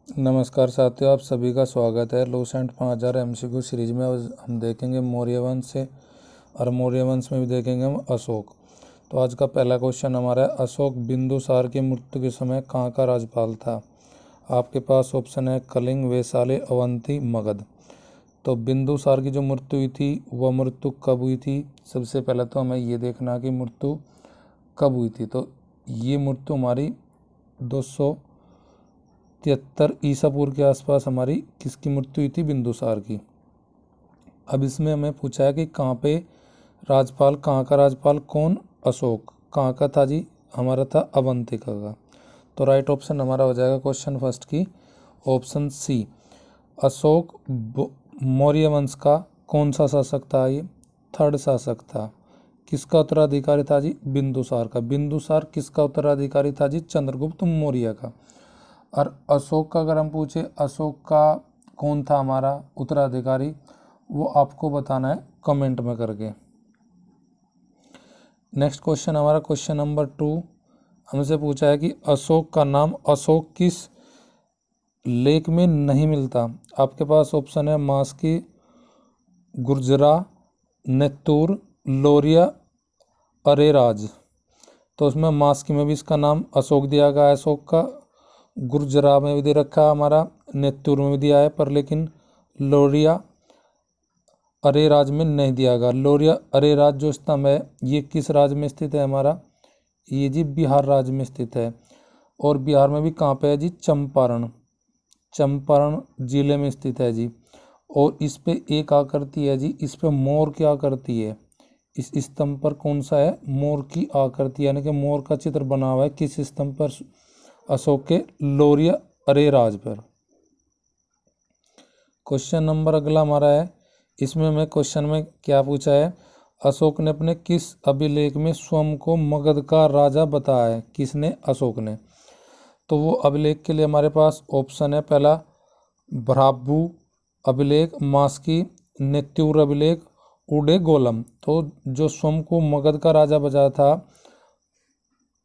नमस्कार साथियों, आप सभी का स्वागत है लूसेंट 5000 MCQ सीरीज में। आज हम देखेंगे मौर्य वंश से, और मौर्य वंश में भी देखेंगे हम अशोक। तो आज का पहला क्वेश्चन हमारा है, अशोक बिंदुसार की मृत्यु के समय कहाँ का राज्यपाल था। आपके पास ऑप्शन है कलिंग, वैशाली, अवंती, मगध। तो बिंदुसार की जो मृत्यु हुई थी वह मृत्यु कब हुई थी। सबसे पहले तो हमें ये देखना कि मृत्यु कब हुई थी। तो ये मृत्यु हमारी 273 ईसा पूर्व के आसपास हमारी किसकी मृत्यु हुई थी, बिंदुसार की। अब इसमें हमें पूछा है कि कहाँ पे राजपाल, कहाँ का राजपाल कौन, अशोक। कहाँ का था जी, हमारा था अवंतिका का। तो राइट ऑप्शन हमारा हो जाएगा क्वेश्चन फर्स्ट की ऑप्शन सी। अशोक मौर्य वंश का कौन सा शासक था, ये थर्ड शासक था। किसका उत्तराधिकारी था जी, बिंदुसार का। बिंदुसार किसका उत्तराधिकारी था जी, चंद्रगुप्त मौर्य का। और अशोक का अगर हम पूछे, अशोक का कौन था हमारा उत्तराधिकारी, वो आपको बताना है कमेंट में करके। नेक्स्ट क्वेश्चन हमारा क्वेश्चन नंबर 2, हमसे पूछा है कि अशोक का नाम अशोक किस लेख में नहीं मिलता। आपके पास ऑप्शन है मास्की, गुर्जरा, नेत्तूर, लोरिया, अरेराज। तो उसमें मास्की में भी इसका नाम अशोक दिया गया है, अशोक का। गुर्जरा में भी दे रखा है हमारा, नेत्तूर में भी दिया है, पर लेकिन लोरिया अरेराज में नहीं दिया गया। लोरिया अरेराज जो स्तंभ है ये किस राज्य में स्थित है हमारा, ये जी बिहार राज्य में स्थित है। और बिहार में भी कहाँ पे है जी, चंपारण, चंपारण जिले में स्थित है जी। और इस पे एक आकृति है जी, इस पे मोर की आकृति है। इस स्तंभ पर कौन सा है, मोर की आकृति, यानी कि मोर का चित्र बना हुआ है किस स्तंभ पर, अशोक के लोरिया अरेराज पर। क्वेश्चन नंबर अगला हमारा है, इसमें हमें क्वेश्चन में क्या पूछा है, अशोक ने अपने किस अभिलेख में स्वयं को मगध का राजा बताया है। किसने, अशोक ने। तो वो अभिलेख के लिए हमारे पास ऑप्शन है, पहला भ्राभू अभिलेख, मास्की, नेत्यूर अभिलेख, उडे गोलम। तो जो स्वयं को मगध का राजा बताया था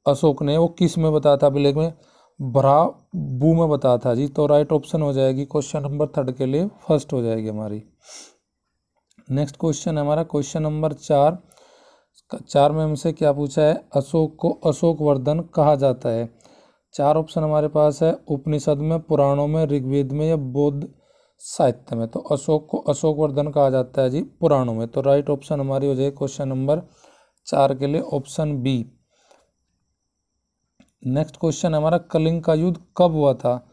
अशोक ने, वो किस में बताया था अभिलेख में, भ्राभू में बताया था जी। तो राइट ऑप्शन हो जाएगी क्वेश्चन नंबर 3 के लिए फर्स्ट हो जाएगी हमारी। नेक्स्ट क्वेश्चन हमारा क्वेश्चन नंबर 4 में हमसे क्या पूछा है, अशोक को अशोकवर्धन कहा जाता है। 4 ऑप्शन हमारे पास है, उपनिषद में, पुराणों में, ऋग्वेद में, या बौद्ध साहित्य में। तो अशोक को अशोकवर्धन कहा जाता है जी पुराणों में। तो राइट ऑप्शन हमारी हो जाएगी क्वेश्चन नंबर 4 के लिए ऑप्शन बी। नेक्स्ट क्वेश्चन हमारा, कलिंग का युद्ध कब हुआ था।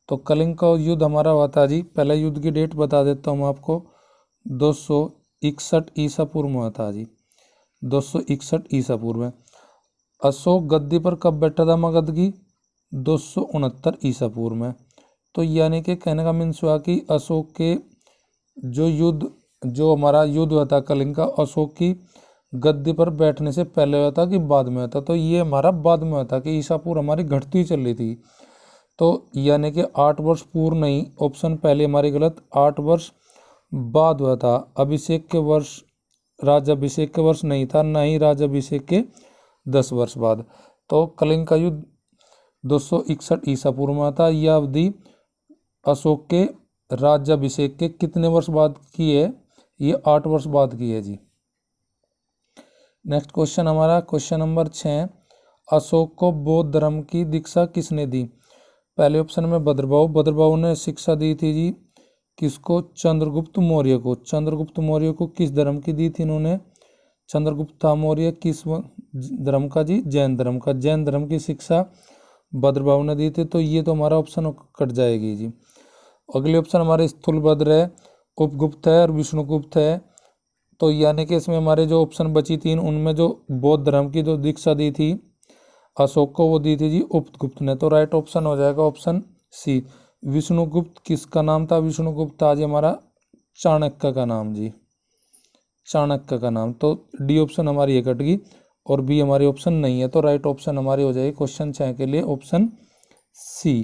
तो कलिंग का युद्ध हमारा हुआ था जी, पहले युद्ध की डेट बता देता हूँ आपको, 261 ईसा पूर्व में हुआ था जी, 261 ईसा पूर्व में। अशोक गद्दी पर कब बैठा था मगध की, 269 ईसा पूर्व में। तो यानी कि कहने का मीन्स हुआ कि अशोक के जो हमारा युद्ध हुआ था कलिंग का, अशोक की गद्दी पर बैठने से पहले हुआ था कि बाद में हुआ था। तो ये हमारा बाद में हुआ था कि ईसा पूर्व हमारी घटती ही चल रही थी। तो यानी कि 8 वर्ष पूर्व नहीं, ऑप्शन पहले हमारी गलत, 8 वर्ष बाद हुआ था। अभिषेक के वर्ष, राजाभिषेक के वर्ष नहीं था, ना ही राजाभिषेक के 10 वर्ष बाद। तो कलिंग का युद्ध 261 ईसा पूर्व में था। यह अवधि अशोक के राज्याभिषेक के कितने वर्ष बाद की है, ये 8 वर्ष बाद की है जी। नेक्स्ट क्वेश्चन हमारा क्वेश्चन नंबर 6, अशोक को बौद्ध धर्म की दीक्षा किसने दी। पहले ऑप्शन में भद्रबाहु, भद्रबाहु ने शिक्षा दी थी जी किसको, चंद्रगुप्त मौर्य को। चंद्रगुप्त मौर्य को किस धर्म की दी थी इन्होंने, चंद्रगुप्त मौर्य किस धर्म का जी, जैन धर्म का। जैन धर्म की शिक्षा भद्रबाहु ने दी थी। तो ये तो हमारा ऑप्शन कट जाएगी जी। अगले ऑप्शन हमारे स्थूलभद्र है, उपगुप्त है और विष्णुगुप्त है। तो यानी कि इसमें हमारे जो ऑप्शन बची 3, उनमें जो बौद्ध धर्म की जो दीक्षा दी थी अशोक को, वो दी थी जी उपगुप्त ने। तो राइट ऑप्शन हो जाएगा ऑप्शन सी। विष्णुगुप्त किसका नाम था, विष्णुगुप्त था जी हमारा चाणक्य का नाम जी, चाणक्य का नाम। तो डी ऑप्शन हमारी ये कट गई और बी हमारी ऑप्शन नहीं है। तो राइट ऑप्शन हमारी हो जाएगी क्वेश्चन 6 के लिए ऑप्शन सी।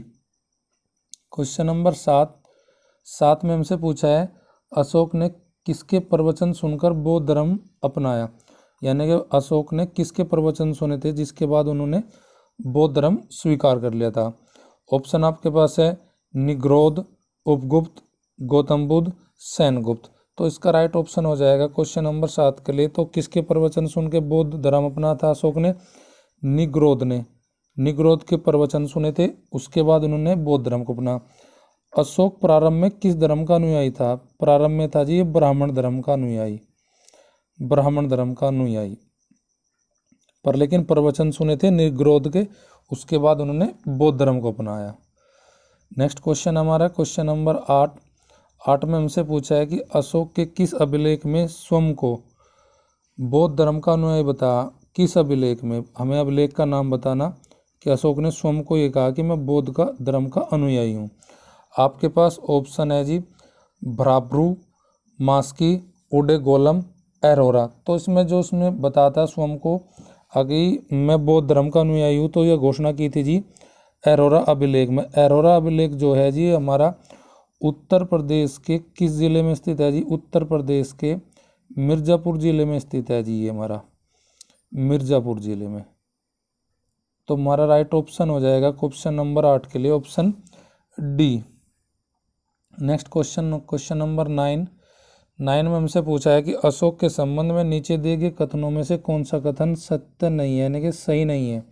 क्वेश्चन नंबर 7 में हमसे पूछा है, अशोक ने किसके प्रवचन सुनकर बौद्ध धर्म अपनाया। यानी कि अशोक ने किसके प्रवचन सुने थे जिसके बाद उन्होंने बौद्ध धर्म स्वीकार कर लिया था। ऑप्शन आपके पास है निग्रोध, उपगुप्त, गौतम बुद्ध, सेनगुप्त। तो इसका राइट ऑप्शन हो जाएगा क्वेश्चन नंबर 7 के लिए। तो किसके प्रवचन सुन के बौद्ध धर्म अपना था अशोक ने? निग्रोध ने। निग्रोध के प्रवचन सुने थे, उसके बाद उन्होंने बौद्ध धर्म को अपना। अशोक प्रारंभ में किस धर्म का अनुयायी था? प्रारंभ में था जी ये ब्राह्मण धर्म का अनुयायी, ब्राह्मण धर्म का अनुयायी, पर लेकिन प्रवचन सुने थे निग्रोध के, उसके बाद उन्होंने बौद्ध धर्म को अपनाया। नेक्स्ट क्वेश्चन हमारा क्वेश्चन नंबर 8 में हमसे पूछा है कि अशोक के किस अभिलेख में स्वयं को बौद्ध धर्म का अनुयायी बताया? किस अभिलेख में? हमें अभिलेख का नाम बताना कि अशोक ने स्वयं को ये कहा कि मैं बौद्ध का धर्म का अनुयायी हूँ। आपके पास ऑप्शन है जी भ्राब्रू, मास्की, उडेगोलम, एरोरा। तो इसमें जो उसमें बताता स्वयं को आगे मैं बौद्ध धर्म का अनुयायी हूँ, तो यह घोषणा की थी जी एरोरा अभिलेख में। एरोरा अभिलेख जो है जी हमारा उत्तर प्रदेश के किस जिले में स्थित है जी? उत्तर प्रदेश के मिर्ज़ापुर जिले में स्थित है जी, ये हमारा मिर्ज़ापुर जिले में। तो हमारा राइट ऑप्शन हो जाएगा क्वेश्चन नंबर 8 के लिए option D. Next question number 9 में हमसे पूछा है कि अशोक के संबंध में नीचे दिए गए कथनों में से कौन सा कथन सत्य नहीं है, यानी कि सही नहीं है?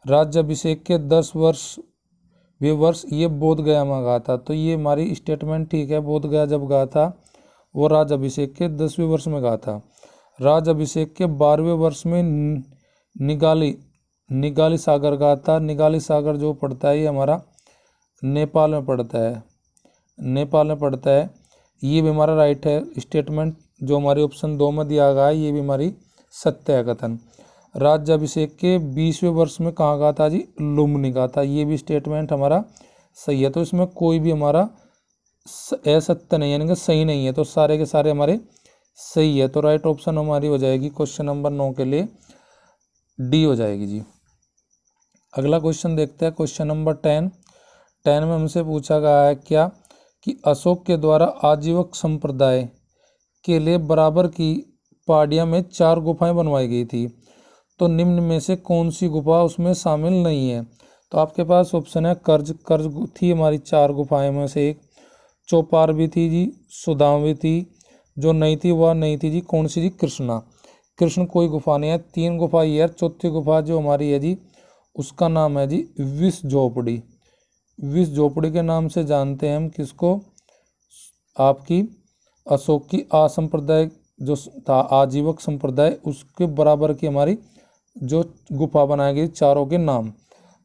राज्याभिषेक के 10वे वर्ष ये बोध गया में गया था, तो ये हमारी स्टेटमेंट ठीक है। बोध गया जब गया था वो राज्याभिषेक के 10वें वर्ष में गया था। राज्याभिषेक के 12वें वर्ष में निगाली सागर गया था। निगाली सागर जो पड़ता है ये हमारा नेपाल में पड़ता है, नेपाल में पड़ता है। ये भी हमारा राइट है स्टेटमेंट, जो हमारी ऑप्शन 2 में दिया गया है ये भी हमारी सत्य है कथन। राज्याभिषेक के 20वें वर्ष में कहाँ गया था जी? लुम्बिनी गया था। ये भी स्टेटमेंट हमारा सही है। तो इसमें कोई भी हमारा असत्य नहीं है, यानी कि सही नहीं है। तो सारे के सारे हमारे सही है। तो राइट ऑप्शन हमारी हो जाएगी क्वेश्चन नंबर 9 के लिए डी हो जाएगी जी। अगला क्वेश्चन देखते हैं क्वेश्चन नंबर 10 में हमसे पूछा गया है क्या कि अशोक के द्वारा आजीवक संप्रदाय के लिए बराबर की पहाड़ियाँ में 4 गुफाएं बनवाई गई थी। तो निम्न में से कौन सी गुफा उसमें शामिल नहीं है? तो आपके पास ऑप्शन है कर्ज थी हमारी 4 गुफाएं में से एक, चौपार भी थी जी, सुदाम भी थी, जो नहीं थी वह नहीं थी जी कौन सी जी? कृष्णा। कृष्ण कोई गुफा नहीं है। 3 गुफा ये है। चौथी गुफा जो हमारी है जी उसका नाम है जी विष झोपड़ी। विष झोपड़ी के नाम से जानते हैं हम किसको? आपकी अशोक की असंप्रदाय जो था आजीवक संप्रदाय, उसके बराबर की हमारी जो गुफा बनाई गई चारों के नाम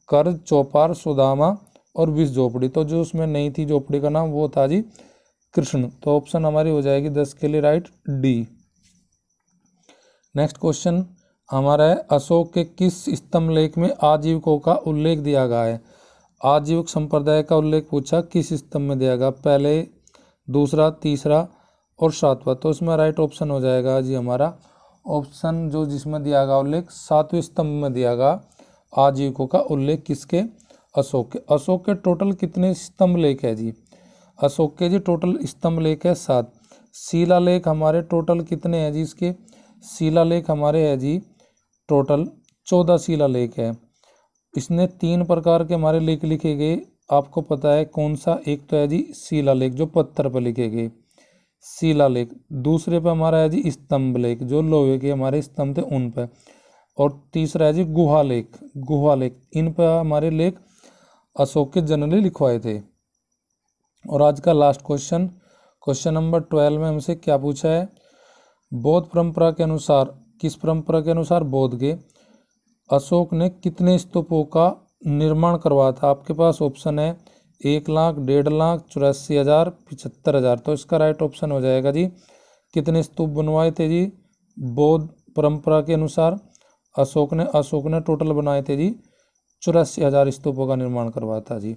कर्ज, चौपार, सुदामा और विष झोपड़ी। तो जो उसमें नहीं थी झोपड़ी का नाम वो था जी कृष्ण। तो ऑप्शन हमारी हो जाएगी 10 के लिए राइट डी। नेक्स्ट क्वेश्चन हमारा है अशोक के किस स्तंभ लेख में आजीवकों का उल्लेख दिया गया है? आजीवक संप्रदाय का उल्लेख पूछा किस स्तंभ में दिया गया? पहले, दूसरा, तीसरा और 7वां। तो इसमें राइट ऑप्शन हो जाएगा जी हमारा ऑप्शन जो जिसमें दिया गया उल्लेख 7वें स्तंभ में दिया गया आजीवकों का उल्लेख किसके? अशोक के। अशोक के टोटल कितने स्तंभ लेख है जी? अशोक के जी टोटल स्तंभ लेख है 7। शिलालेख हमारे टोटल कितने हैं जी इसके? शिलालेख हमारे है जी टोटल 14 शिलालेख है। इसने 3 प्रकार के हमारे लेख लिखे गए, आपको पता है कौन सा? एक तो है जी शिलालेख जो पत्थर पर लिखे गए शिलालेख, दूसरे पे हमारा है जी स्तंभ लेख जो लोहे के हमारे स्तंभ थे उन पे, और तीसरा है जी गुहालेख। गुहालेख इन पे हमारे लेख अशोक के जनरली लिखवाए थे। और आज का लास्ट क्वेश्चन नंबर 12 में हमसे क्या पूछा है? बौद्ध परंपरा के अनुसार, किस परंपरा के अनुसार बौद्ध के अशोक ने कितने स्तूपों का निर्माण करवाया था? आपके पास ऑप्शन है 1 लाख, 1.5 लाख, 84,000, 75,000। तो इसका राइट ऑप्शन हो जाएगा जी कितने स्तूप बनवाए थे जी बौद्ध परंपरा के अनुसार अशोक ने टोटल बनाए थे जी 84,000 स्तूपों का निर्माण करवाया था जी।